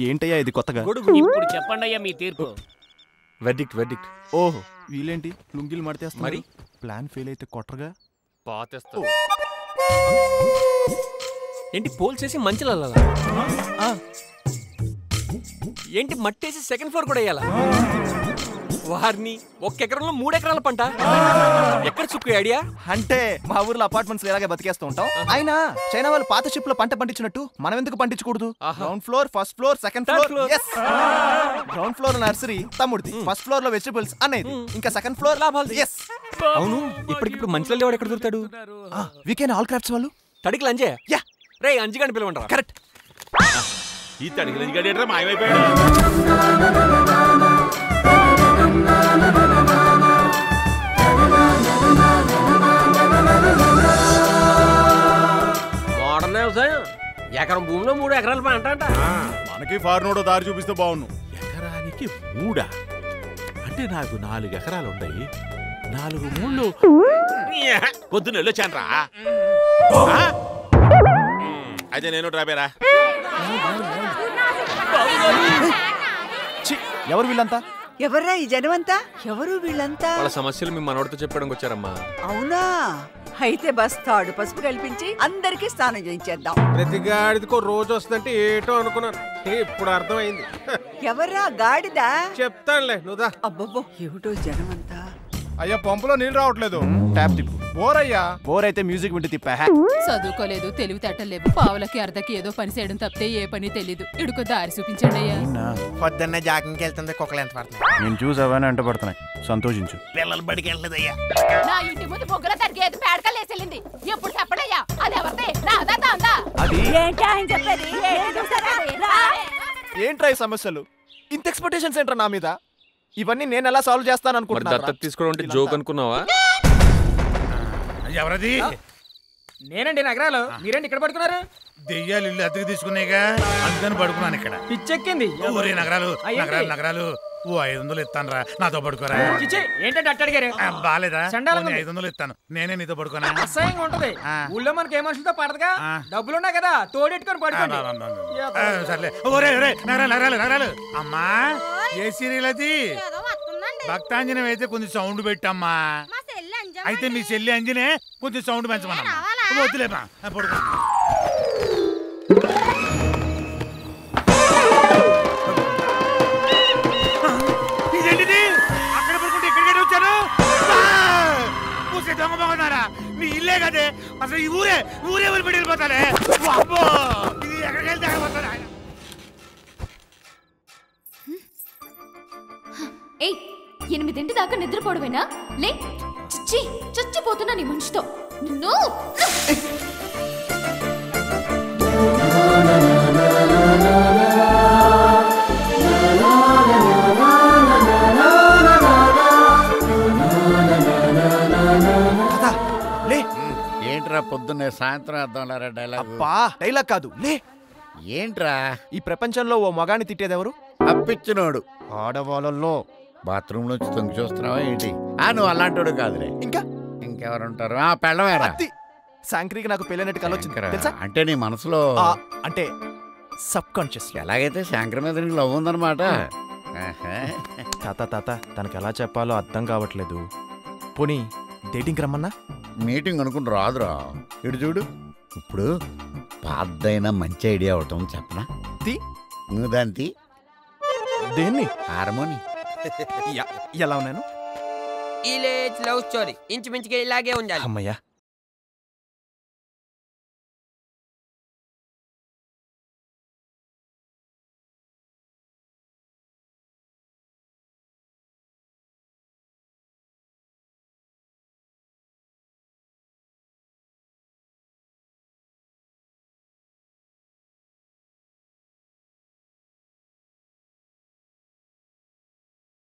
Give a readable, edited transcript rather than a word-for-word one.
ఏంటయ్యా ఇది కొత్తగా? ఇప్పుడు చెప్పండి అయ్యా మీ తీర్పు. వెర్డిక్ట్. ఓహో, వీళ్ళేంటి లుంగిలు మడతేస్తా? మరి ప్లాన్ ఫెయిల్ అయితే కొట్టరుగా. పాతేస్తా. ఏంటి పోల్ చేసి మంచిలా ఏంటి మట్టేసి సెకండ్ ఫ్లోర్ కూడా వేయాలా? వారిని 1 ఎకరంలో 3 ఎకరాల పంట. ఎక్కడ చుక్కు ఐడియా? అంటే మా ఊర్లో అపార్ట్మెంట్స్ ఇలాగే బతికేస్తూ ఉంటాం. అయినా చైనా వాళ్ళు పాత షిప్ లో పంట పండించినట్టు మనం ఎందుకు పండించకూడదు? Ground floor, first floor, second floor. Ground floor nursery తమ్ముడిది, ఫస్ట్ ఫ్లోర్ లో వెజిటబుల్స్ అనేది, ఇంకా సెకండ్ ఫ్లోర్ లాభాలు. అవును, ఇప్పటికిప్పుడు మంచిలో లేవాడు ఎక్కడ దొరుకుతాడు? వీకెండ్ ఆల్ క్రాఫ్ట్స్ వాళ్ళు. తడికి లంజే. రే అంజిగాని పిలవంటారా? కరెక్ట్. ఈ తడికి లంజిగాడు మాయమైపోయాడు. మోడర్న్ వ్యవసాయం. ఎకరం భూమిలో 3 ఎకరాల పంట అంట. మనకి ఫార్నోడో దారి చూపిస్తే బాగున్నాను. ఎకరానికి 3 అంటే నాకు 4 ఎకరాలు ఉన్నాయి. 4 3 పొద్దున్న వెళ్ళొచ్చానరా. అయితే నేను డ్రాబేరా. ఎవరు వీళ్ళంతా? ఎవర్రా ఈ జనమంతా? ఎవరు వీళ్ళంతా? వాళ్ళ సమస్యలు మీ మనోడితో చెప్పడానికి వచ్చారమ్మా. అవునా? అయితే బస్తాడు పసుపు కల్పించి అందరికి స్నానం చేయించేద్దాం. ప్రతి గాడిదకో రోజు వస్తుందంటే ఏటో అనుకున్నాను, ఇప్పుడు అర్థమైంది. ఎవర్రా గాడిదా? చెప్తానులే నువ్వుదా. అబ్బబ్బో, ఏమిటో జనమంతా. అయ్యా పంపులో నీళ్ళు రావట్లేదు. ట్యాప్ తిప్పు. బోరయ్యా. బోర్ అయితే మ్యూజిక్ వింటూ తిప్పా. చదువుకోలేదు, తెలివితేటలేవు, పావులకి అర్ధకి ఏదో పని చేయడం తప్పితే ఏ పని తెలీదు. ఇడుకో దారి చూపించండి అయ్యా. పొద్దున్నే జాగింగ్కి వెళ్తుంది, కుక్కలు ఎంత పడుతుంది. నేను చూసావని అంట పడుతున్నాయి. సంతోషించు. పిల్లలు బడికి వెళ్ళలేదయ్యా. నా ఇంటి ముందు బొగ్గల తరిగేది పేడకలేసెళ్ళింది. ఎప్పుడు చెప్పడయ్యా? అది ఎవరిదే? నాదా తాందా? అది ఏంటా ఆయన చెప్పేది? ఏంట్రా ఈ సమస్యలు? ఇంత ఎక్స్పెక్టేషన్స్ ఏంట్రా నా మీద? ఇవన్నీ నేను ఎలా సాల్వ్ చేస్తాను అనుకుంటున్నా? దత్తత తీసుకోవడం అంటే జోక్ అనుకున్నావా? ఎవరది? నేనండి నగరాలు. మీరేంటి ఇక్కడ పడుకున్నారు? దెయ్యాలు ఇల్లు అద్దెకి తీసుకున్నాయిగా, అందుకని పడుకున్నాను ఇక్కడ. పిచ్చెక్కింది. ఊరే నగరాలు అయ్యండి. నగరాలు నగరాలు. ఓ 500 ఇస్తాను రా, నాతో పడుకోరా. చిచ్చి, ఏంటంటే అట్ట అడిగారు? బాలేదా? చండాలంగా ఉంది. 500 ఇస్తాను, నేనే నీతో పడుకోనా. అసహ్యంగా ఉంటది. ఊళ్ళో మనకి ఏ మనుషులతో పడదుగా. డబ్బులున్నాయి కదా, తోడెట్టుకొని పడుకోండి. సర్లే. ఒరే ఒరే నగరాలు నగరాలు నగరాలు. అమ్మా, ఏ సీరియల్ అది? భక్తాంజనం అయితే కొంచెం సౌండ్ పెట్టమ్మా. అయితే మీ చెల్లి అంజనే కొంచెం సౌండ్ పెంచమన్నా. వద్దులేమా, పడుకో. ఇదేంటిది? అక్కడ పడుకుంటే ఇక్కడికి వచ్చాను. పూసే దొంగ బాగున్నారా? నీ ఇల్లే కదే. అసలు ఈ ఊరే వదిలిపెట్టి వెళ్ళిపోతానే. అబ్బో, ఇది ఎక్కడికి వెళ్తే ఆగిపోతాను. ఏయ్, 8 దాకా నిద్రపోవడమేనా? లే, చిచ్చి చచ్చిపోతున్నా నీ మనిషితో. నిన్ను ఏంట్రా పొద్దున్నే సాయంత్రం అర్థంలారా డైలాగ్? డైలాగ్ కాదు, లే. ఏంట్రా ఈ ప్రపంచంలో ఓ మగాన్ని తిట్టేదెవరు? అప్పిచ్చినోడు. ఆడవాళ్ళల్లో బాత్రూమ్ నుంచి తొంగి చూస్తున్నావా ఏంటి? నువ్వు అలాంటోడు కాదులే. ఇంకెవరుంటారు? పెళ్ళమేరా. శాంక్రీకి నాకు పెళ్ళైనట్టు కలొచ్చింది. అంటే నీ మనసులో అంటే సబ్ కాన్షియస్. ఎలాగైతే శాంక్ర మీద నీకు లవ్ ఉందన్నమాట. తాత తనకి ఎలా చెప్పాలో అర్థం కావట్లేదు. పోనీ డేటింగ్ రమ్మన్నా? మీటింగ్ అనుకుని రాదురా. ఇటు చూడు, ఇప్పుడు పాతదైనా మంచి ఐడియా అవుతాం చెప్పనా? నువ్వు దాన్ని దేన్ని? హార్మోని. ఎలా ఉన్నాను? లవ్ స్టోరీ ఇంచుమించుగా ఇలాగే ఉండాలి. అమ్మయ్యా,